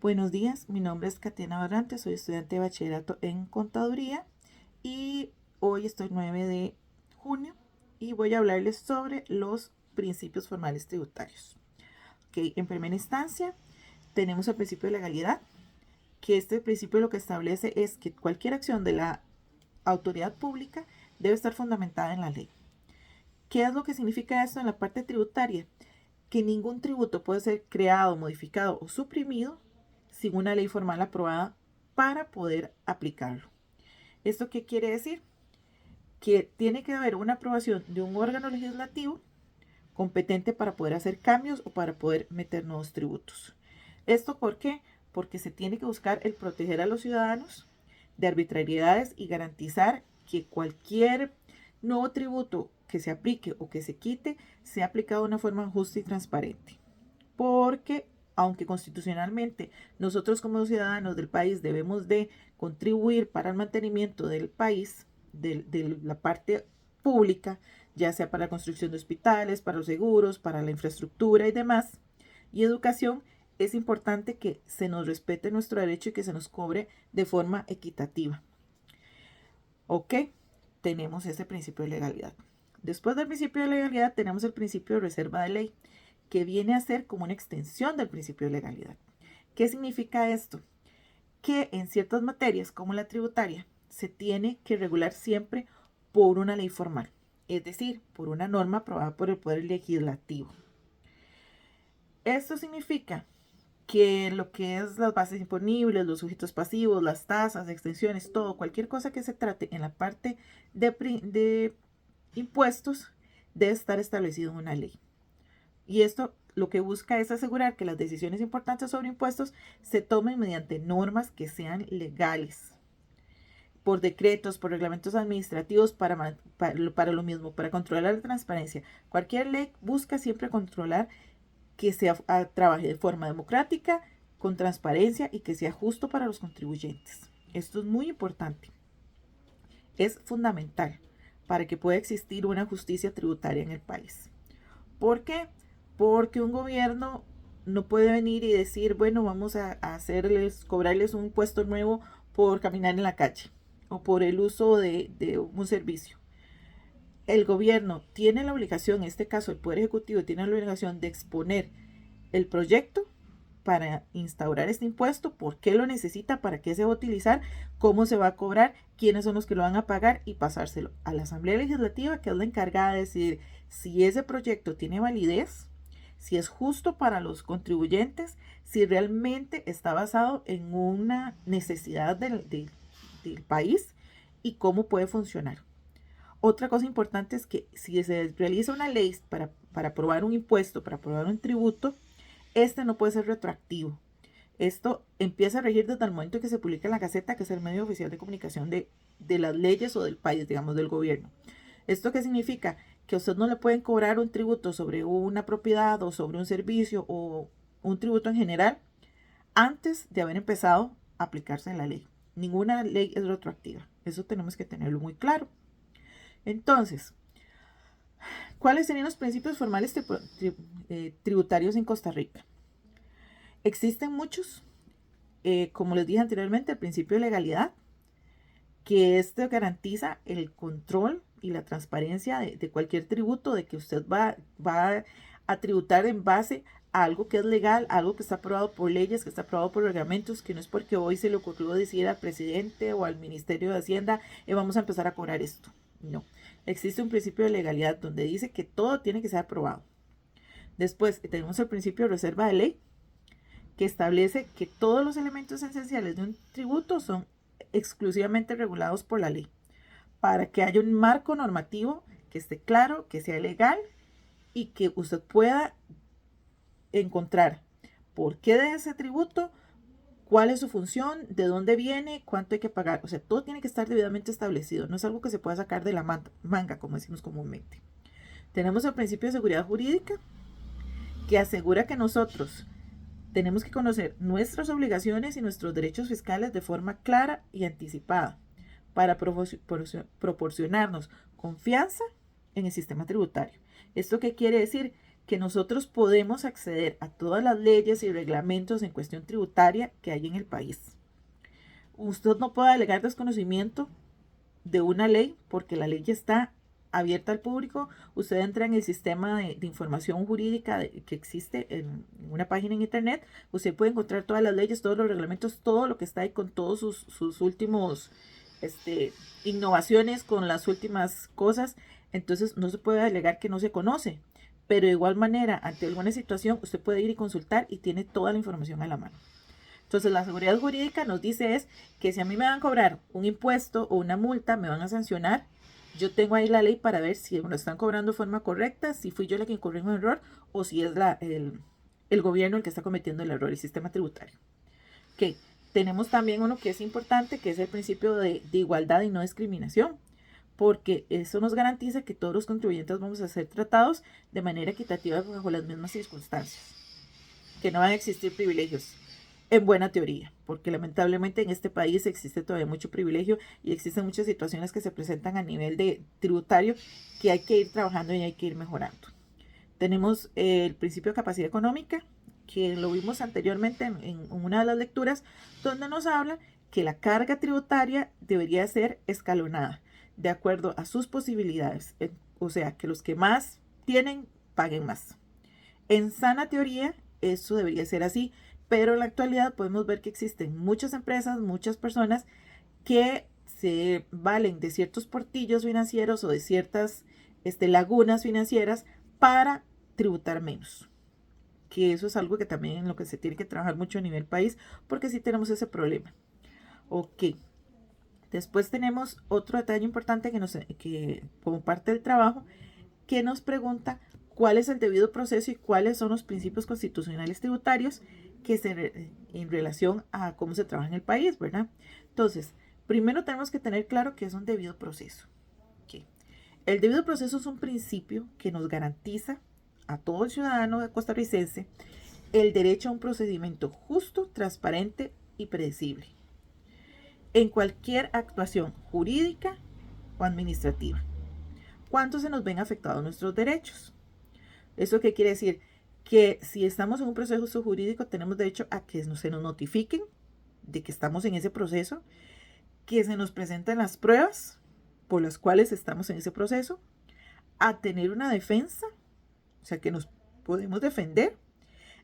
Buenos días, mi nombre es Katiana Barrante, soy estudiante de bachillerato en contaduría y hoy estoy 9 de junio y voy a hablarles sobre los principios formales tributarios. Okay, en primera instancia tenemos el principio de legalidad, que este principio lo que establece es que cualquier acción de la autoridad pública debe estar fundamentada en la ley. ¿Qué es lo que significa esto en la parte tributaria? Que ningún tributo puede ser creado, modificado o suprimido sin una ley formal aprobada para poder aplicarlo. ¿Esto qué quiere decir? Que tiene que haber una aprobación de un órgano legislativo competente para poder hacer cambios o para poder meter nuevos tributos. ¿Esto por qué? Porque se tiene que buscar el proteger a los ciudadanos de arbitrariedades y garantizar que cualquier nuevo tributo que se aplique o que se quite sea aplicado de una forma justa y transparente. Porque aunque constitucionalmente nosotros como ciudadanos del país debemos de contribuir para el mantenimiento del país, de la parte pública, ya sea para la construcción de hospitales, para los seguros, para la infraestructura y demás, y educación, es importante que se nos respete nuestro derecho y que se nos cobre de forma equitativa. Ok, tenemos ese principio de legalidad. Después del principio de legalidad tenemos el principio de reserva de ley, que viene a ser como una extensión del principio de legalidad. ¿Qué significa esto? Que en ciertas materias, como la tributaria, se tiene que regular siempre por una ley formal, es decir, por una norma aprobada por el Poder Legislativo. Esto significa que lo que es las bases imponibles, los sujetos pasivos, las tasas, extensiones, todo, cualquier cosa que se trate en la parte de impuestos, debe estar establecido en una ley. Y esto lo que busca es asegurar que las decisiones importantes sobre impuestos se tomen mediante normas que sean legales, por decretos, por reglamentos administrativos, para lo mismo, para controlar la transparencia. Cualquier ley busca siempre controlar que trabaje de forma democrática, con transparencia y que sea justo para los contribuyentes. Esto es muy importante. Es fundamental para que pueda existir una justicia tributaria en el país. ¿Por qué? Porque un gobierno no puede venir y decir, bueno, vamos a cobrarles un impuesto nuevo por caminar en la calle o por el uso de un servicio. El gobierno tiene la obligación, en este caso el Poder Ejecutivo tiene la obligación de exponer el proyecto para instaurar este impuesto, por qué lo necesita, para qué se va a utilizar, cómo se va a cobrar, quiénes son los que lo van a pagar y pasárselo a la Asamblea Legislativa, que es la encargada de decir si ese proyecto tiene validez, si es justo para los contribuyentes, si realmente está basado en una necesidad del país y cómo puede funcionar. Otra cosa importante es que si se realiza una ley para aprobar un impuesto, para aprobar un tributo, este no puede ser retroactivo. Esto empieza a regir desde el momento en que se publica en la Gaceta, que es el medio oficial de comunicación de las leyes o del país, digamos, del gobierno. ¿Esto qué significa? Que a usted no le pueden cobrar un tributo sobre una propiedad o sobre un servicio o un tributo en general antes de haber empezado a aplicarse la ley. Ninguna ley es retroactiva. Eso tenemos que tenerlo muy claro. Entonces, ¿cuáles serían los principios formales tributarios en Costa Rica? Existen muchos, como les dije anteriormente, el principio de legalidad, que este garantiza el control y la transparencia de cualquier tributo, de que usted va a tributar en base a algo que es legal, algo que está aprobado por leyes, que está aprobado por reglamentos, que no es porque hoy se le ocurrió decir al presidente o al Ministerio de Hacienda, vamos a empezar a cobrar esto. No, existe un principio de legalidad donde dice que todo tiene que ser aprobado. Después tenemos el principio de reserva de ley, que establece que todos los elementos esenciales de un tributo son exclusivamente regulados por la ley, para que haya un marco normativo que esté claro, que sea legal y que usted pueda encontrar por qué de ese tributo, cuál es su función, de dónde viene, cuánto hay que pagar. O sea, todo tiene que estar debidamente establecido. No es algo que se pueda sacar de la manga, como decimos comúnmente. Tenemos el principio de seguridad jurídica, que asegura que nosotros tenemos que conocer nuestras obligaciones y nuestros derechos fiscales de forma clara y anticipada para proporcionarnos confianza en el sistema tributario. ¿Esto qué quiere decir? que nosotros podemos acceder a todas las leyes y reglamentos en cuestión tributaria que hay en el país. Usted no puede alegar desconocimiento de una ley porque la ley ya está abierta al público. Usted entra en el sistema de información jurídica que existe en una página en internet. Usted puede encontrar todas las leyes, todos los reglamentos, todo lo que está ahí con todos sus últimos innovaciones, con las últimas cosas. Entonces no se puede alegar que no se conoce. Pero de igual manera, ante alguna situación, usted puede ir y consultar y tiene toda la información a la mano. Entonces, la seguridad jurídica nos dice es que si a mí me van a cobrar un impuesto o una multa, me van a sancionar, yo tengo ahí la ley para ver si me lo están cobrando de forma correcta, si fui yo la que incurrió en un error o si es el gobierno el que está cometiendo el error, el sistema tributario. Ok, tenemos también uno que es importante, que es el principio de igualdad y no discriminación, porque eso nos garantiza que todos los contribuyentes vamos a ser tratados de manera equitativa bajo las mismas circunstancias, que no van a existir privilegios. En buena teoría, porque lamentablemente en este país existe todavía mucho privilegio y existen muchas situaciones que se presentan a nivel de tributario que hay que ir trabajando y hay que ir mejorando. Tenemos el principio de capacidad económica, que lo vimos anteriormente en una de las lecturas, donde nos habla que la carga tributaria debería ser escalonada de acuerdo a sus posibilidades, o sea, que los que más tienen paguen más. En sana teoría, eso debería ser así, pero en la actualidad podemos ver que existen muchas empresas, muchas personas que se valen de ciertos portillos financieros o de ciertas lagunas financieras para tributar menos. Que eso es algo que también en lo que se tiene que trabajar mucho a nivel país, porque sí tenemos ese problema. Ok. Después tenemos otro detalle importante que como parte del trabajo, que nos pregunta cuál es el debido proceso y cuáles son los principios constitucionales tributarios en relación a cómo se trabaja en el país, ¿verdad? Entonces, primero tenemos que tener claro qué es un debido proceso. Okay. El debido proceso es un principio que nos garantiza a todo el ciudadano costarricense el derecho a un procedimiento justo, transparente y predecible en cualquier actuación jurídica o administrativa. ¿Cuánto se nos ven afectados nuestros derechos? ¿Eso qué quiere decir? Que si estamos en un proceso jurídico tenemos derecho a que se nos notifiquen de que estamos en ese proceso, que se nos presenten las pruebas por las cuales estamos en ese proceso, a tener una defensa, o sea, que nos podemos defender,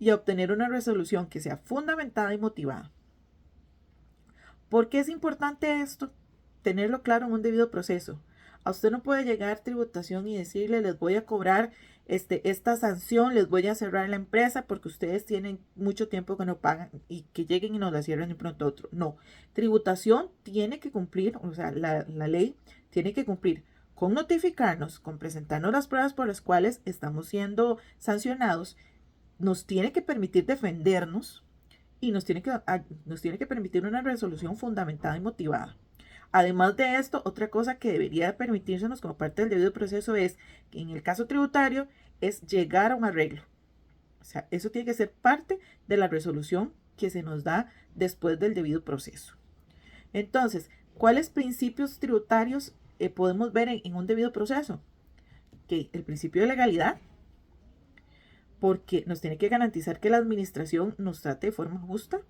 y a obtener una resolución que sea fundamentada y motivada. ¿Por qué es importante esto? Tenerlo claro en un debido proceso. A usted no puede llegar tributación y decirle, les voy a cobrar esta sanción, les voy a cerrar la empresa porque ustedes tienen mucho tiempo que no pagan y que lleguen y nos la cierren de pronto otro. No, tributación tiene que cumplir, o sea, la ley tiene que cumplir con notificarnos, con presentarnos las pruebas por las cuales estamos siendo sancionados, nos tiene que permitir defendernos y nos tiene que permitir una resolución fundamentada y motivada. Además de esto, otra cosa que debería permitírsenos como parte del debido proceso es que en el caso tributario es llegar a un arreglo. O sea, eso tiene que ser parte de la resolución que se nos da después del debido proceso. Entonces, ¿cuáles principios tributarios podemos ver en un debido proceso? Que el principio de legalidad, porque nos tiene que garantizar que la administración nos trate de forma justa.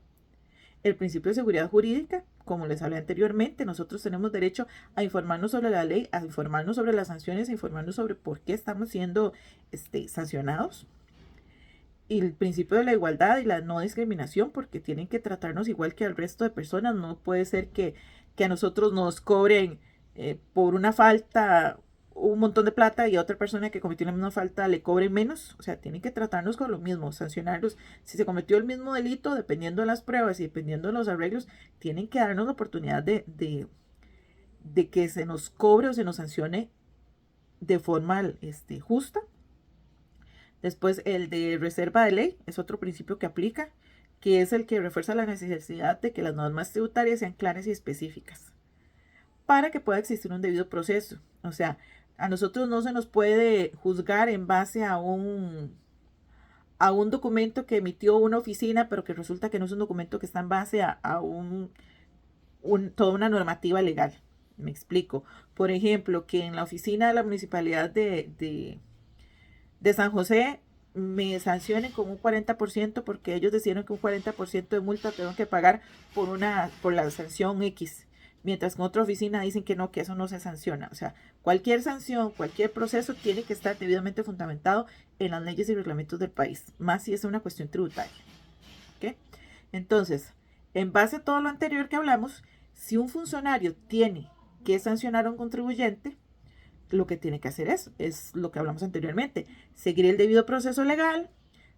El principio de seguridad jurídica, como les hablé anteriormente, nosotros tenemos derecho a informarnos sobre la ley, a informarnos sobre las sanciones, a informarnos sobre por qué estamos siendo sancionados. Y el principio de la igualdad y la no discriminación, porque tienen que tratarnos igual que al resto de personas. No puede ser que a nosotros nos cobren por una falta un montón de plata y a otra persona que cometió la misma falta le cobren menos. O sea, tienen que tratarnos con lo mismo, sancionarlos. Si se cometió el mismo delito, dependiendo de las pruebas y dependiendo de los arreglos, tienen que darnos la oportunidad de que se nos cobre o se nos sancione de forma justa. Después, el de reserva de ley es otro principio que aplica, que es el que refuerza la necesidad de que las normas tributarias sean claras y específicas para que pueda existir un debido proceso. O sea, a nosotros no se nos puede juzgar en base a un documento que emitió una oficina, pero que resulta que no es un documento que está en base a toda una normativa legal. Me explico. Por ejemplo, que en la oficina de la municipalidad de San José me sancionen con un 40% porque ellos decidieron que un 40% de multa tengo que pagar por la sanción X, mientras que en otra oficina dicen que no, que eso no se sanciona. O sea, cualquier sanción, cualquier proceso tiene que estar debidamente fundamentado en las leyes y reglamentos del país, más si es una cuestión tributaria. ¿Ok? Entonces, en base a todo lo anterior que hablamos, si un funcionario tiene que sancionar a un contribuyente, lo que tiene que hacer es lo que hablamos anteriormente, seguir el debido proceso legal,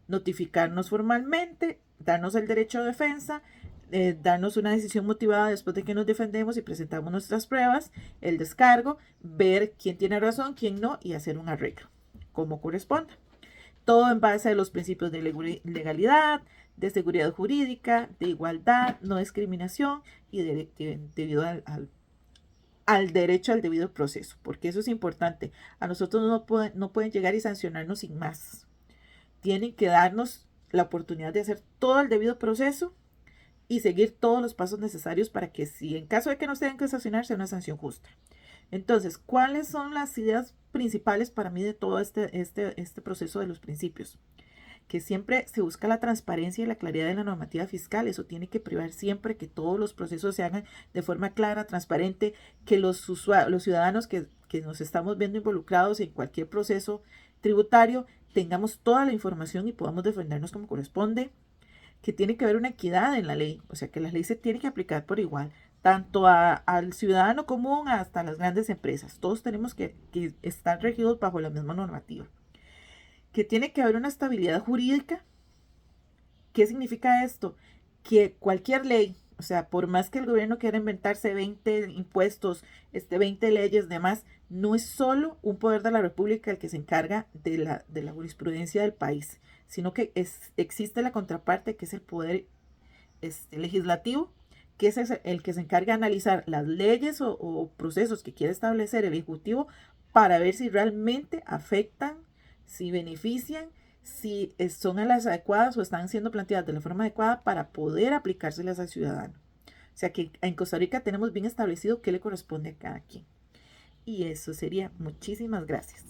notificarnos formalmente, darnos el derecho de defensa, darnos una decisión motivada después de que nos defendemos y presentamos nuestras pruebas, el descargo, ver quién tiene razón, quién no y hacer un arreglo, como corresponda. Todo en base a los principios de legalidad, de seguridad jurídica, de igualdad, no discriminación y debido al derecho al debido proceso, porque eso es importante. A nosotros no pueden llegar y sancionarnos sin más. Tienen que darnos la oportunidad de hacer todo el debido proceso y seguir todos los pasos necesarios para que si en caso de que nos tengan que sancionar sea una sanción justa. Entonces, ¿cuáles son las ideas principales para mí de todo este proceso de los principios? Que siempre se busca la transparencia y la claridad de la normativa fiscal. Eso tiene que privar siempre que todos los procesos se hagan de forma clara, transparente, que los ciudadanos que nos estamos viendo involucrados en cualquier proceso tributario tengamos toda la información y podamos defendernos como corresponde, que tiene que haber una equidad en la ley, o sea que la ley se tiene que aplicar por igual, tanto al ciudadano común hasta las grandes empresas. Todos tenemos que estar regidos bajo la misma normativa. Que tiene que haber una estabilidad jurídica. ¿Qué significa esto? Que cualquier ley, o sea, por más que el gobierno quiera inventarse 20 impuestos, 20 leyes, demás, no es solo un poder de la República el que se encarga de la jurisprudencia del país, sino que existe la contraparte, que es el poder legislativo, que es el que se encarga de analizar las leyes o procesos que quiere establecer el Ejecutivo para ver si realmente afectan, si benefician, si son a las adecuadas o están siendo planteadas de la forma adecuada para poder aplicárselas al ciudadano. O sea que en Costa Rica tenemos bien establecido qué le corresponde a cada quien. Y eso sería. Muchísimas gracias.